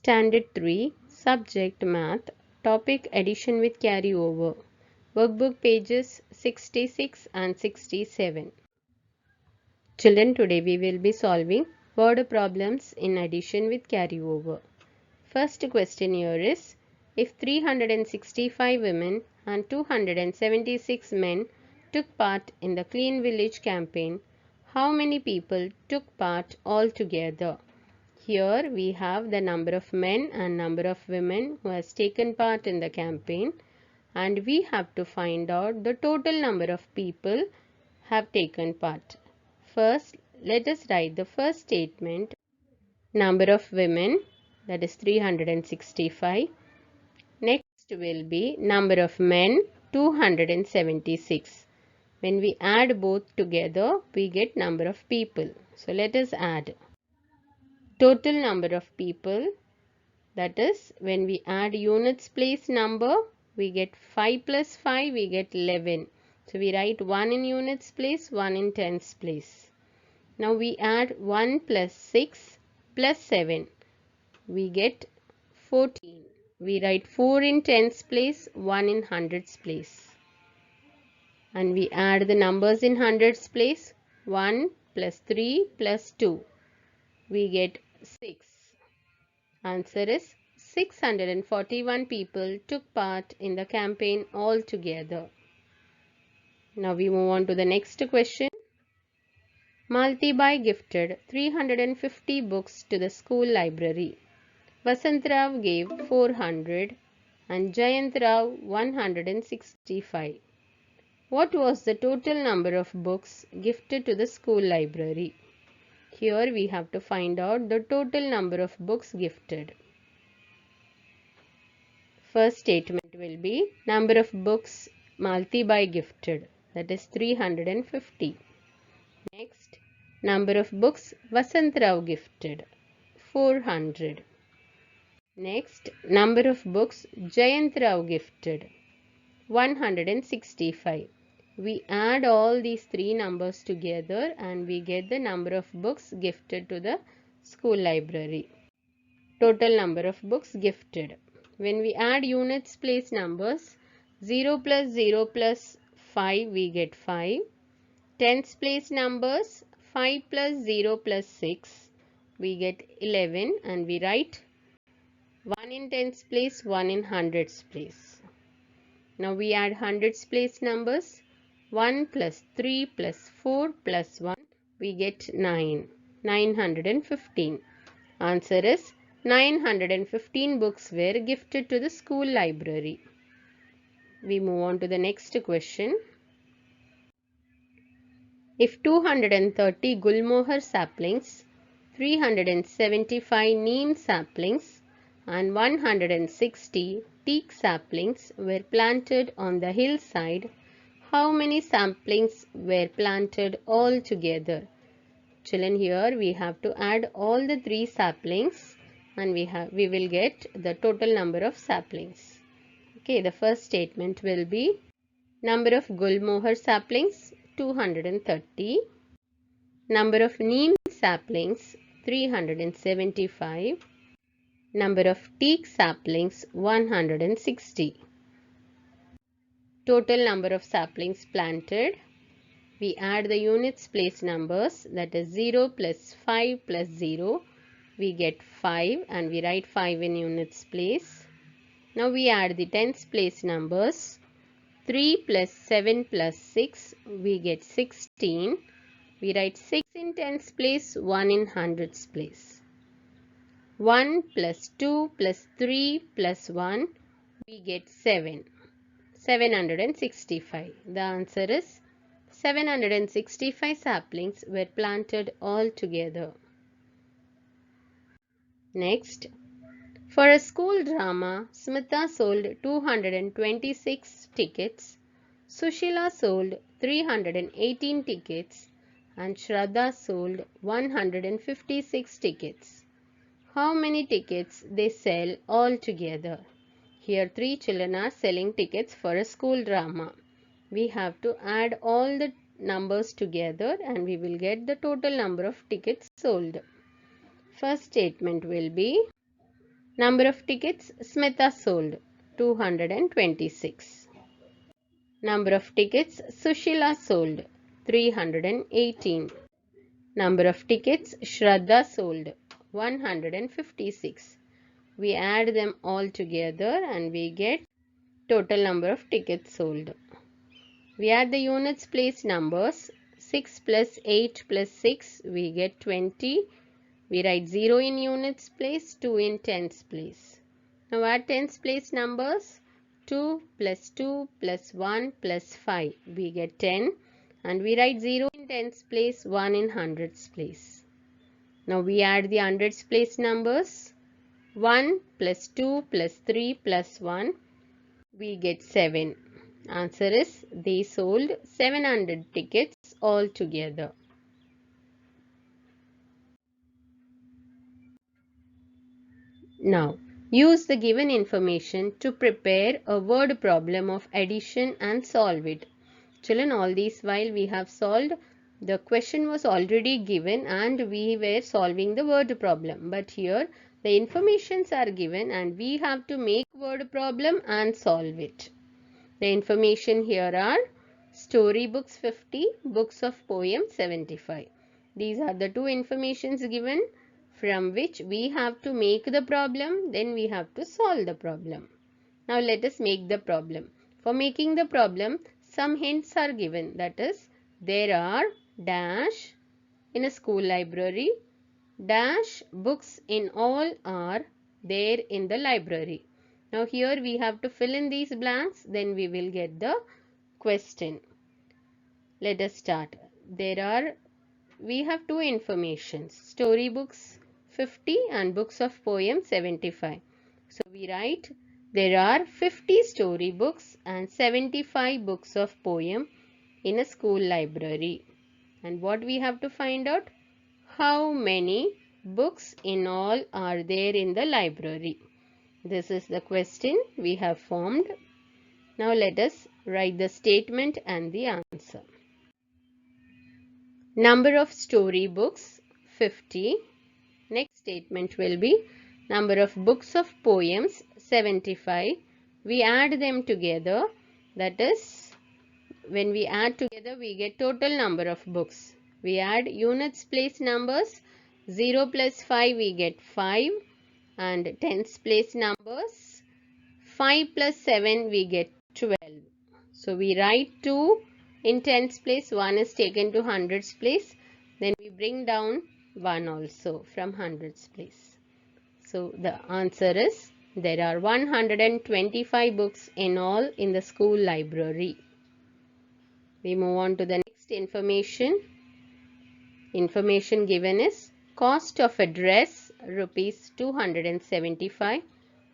Standard 3, Subject Math, Topic Addition with Carryover, Workbook pages 66 and 67. Children, today we will be solving word problems in addition with carryover. First question here is, if 365 women and 276 men took part in the Clean Village campaign, how many people took part altogether? Here we have the number of men and number of women who has taken part in the campaign, and we have to find out the total number of people have taken part. First, let us write the first statement. Number of women, that is 365. Next will be number of men, 276. When we add both together, we get number of people. So let us add. Total number of people, that is when we add units place number, we get 5 plus 5, we get 11. So we write 1 in units place, 1 in tens place. Now we add 1 plus 6 plus 7, we get 14. We write 4 in tens place, 1 in hundreds place. And we add the numbers in hundreds place, 1 plus 3 plus 2, we get 6. Answer is 641 people took part in the campaign altogether. Now we move on to the next question. Malti Bai gifted 350 books to the school library. Vasant Rao gave 400 and Jayant Rao 165. What was the total number of books gifted to the school library? Here we have to find out the total number of books gifted. First statement will be number of books Malti Bai gifted, that is 350. Next, number of books Vasant Rao gifted, 400. Next, number of books Jayant Rao gifted, 165. We add all these three numbers together and we get the number of books gifted to the school library. Total number of books gifted. When we add units place numbers, 0 plus 5, we get 5. Tens place numbers, 5 plus 0 plus 6, we get 11, and we write 1 in tens place, 1 in hundreds place. Now we add hundreds place numbers, 1 plus 3 plus 4 plus 1, we get 9. 915. Answer is 915 books were gifted to the school library. We move on to the next question. If 230 Gulmohar saplings, 375 neem saplings and 160 teak saplings were planted on the hillside, how many saplings were planted all together? Children, here we have to add all the three saplings and we will get the total number of saplings. Okay, the first statement will be number of Gulmohar saplings 230, number of neem saplings 375, number of teak saplings 160. Total number of saplings planted. We add the units place numbers, that is 0 plus 5 plus 0. We get 5 and we write 5 in units place. Now we add the tens place numbers. 3 plus 7 plus 6, we get 16. We write 6 in tens place, 1 in hundreds place. 1 plus 2 plus 3 plus 1, we get 7. 765. The answer is 765 saplings were planted all together. Next, for a school drama, Smita sold 226 tickets, Sushila sold 318 tickets and Shraddha sold 156 tickets. How many tickets they sell all together? Here three children are selling tickets for a school drama. We have to add all the numbers together and we will get the total number of tickets sold. First statement will be Number of tickets Smita sold 226. Number of tickets Sushila sold 318. Number of tickets Shraddha sold 156. We add them all together and we get total number of tickets sold. We add the units place numbers. 6 plus 8 plus 6, we get 20. We write 0 in units place, 2 in tens place. Now add tens place numbers. 2 plus 2 plus 1 plus 5, we get 10. And we write 0 in tens place, 1 in hundreds place. Now we add the hundreds place numbers. 1 plus 2 plus 3 plus 1, we get 7. Answer is they sold 700 tickets altogether. Now, use the given information to prepare a word problem of addition and solve it. Children, all these while we have solved, the question was already given and we were solving the word problem. But here the informations are given and we have to make word problem and solve it. The information here are storybooks 50, books of poems 75. These are the two informations given from which we have to make the problem, then we have to solve the problem. Now let us make the problem. For making the problem, some hints are given. That is, there are dash in a school library, dash books in all are there in the library. Now here we have to fill in these blanks, then we will get the question. Let us start. We have two informations, storybooks 50 and books of poems 75. So we write there are 50 storybooks and 75 books of poem in a school library. And what we have to find out? How many books in all are there in the library? This is the question we have formed. Now let us write the statement and the answer. Number of storybooks 50. Next statement will be number of books of poems 75. We add them together. That is, when we add together we get total number of books. We add units place numbers. 0 plus 5 we get 5. And tens place numbers. 5 plus 7 we get 12. So we write 2 in tens place, 1 is taken to hundreds place. Then we bring down 1 also from hundreds place. So the answer is there are 125 books in all in the school library. We move on to the next information. Information given is cost of a dress rupees 275.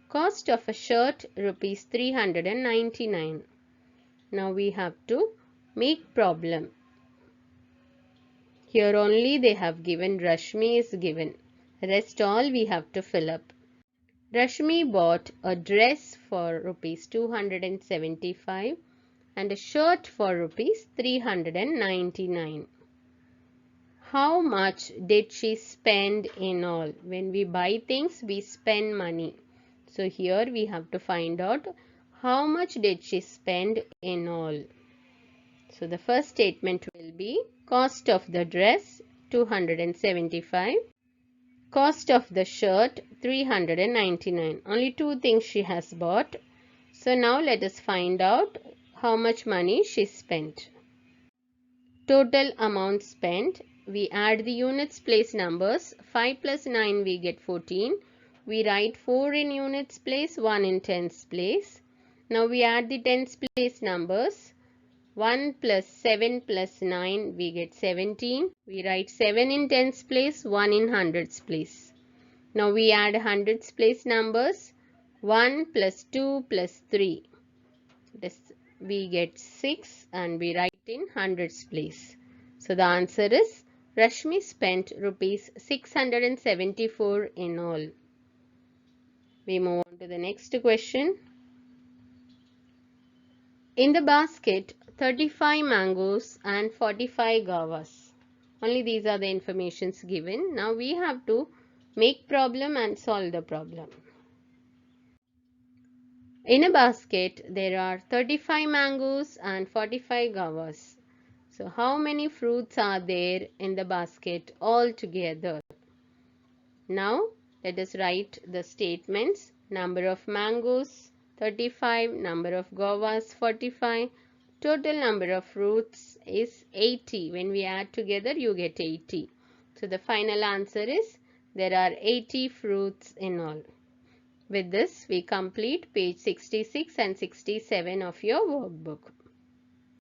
Cost of a shirt rupees 399. Now we have to make problem. Here only they have given Rashmi is given. Rest all we have to fill up. Rashmi bought a dress for rupees 275 and a shirt for rupees 399. How much did she spend in all? When we buy things, we spend money. So here we have to find out how much did she spend in all. So the first statement will be cost of the dress 275, cost of the shirt 399. Only two things she has bought. So now let us find out how much money she spent. Total amount spent. We add the units place numbers. 5 plus 9 we get 14. We write 4 in units place, 1 in tens place. Now we add the tens place numbers. 1 plus 7 plus 9 we get 17. We write 7 in tens place, 1 in hundreds place. Now we add hundreds place numbers. 1 plus 2 plus 3. We get 6 and we write in hundreds place. So the answer is Rashmi spent rupees 674 in all. We move on to the next question. In the basket, 35 mangoes and 45 guavas. Only these are the informations given. Now we have to make problem and solve the problem. In a basket, there are 35 mangoes and 45 guavas. So, how many fruits are there in the basket altogether? Now, let us write the statements. Number of mangoes 35, number of guavas 45, total number of fruits is 80. When we add together, you get 80. So, the final answer is there are 80 fruits in all. With this, we complete page 66 and 67 of your workbook.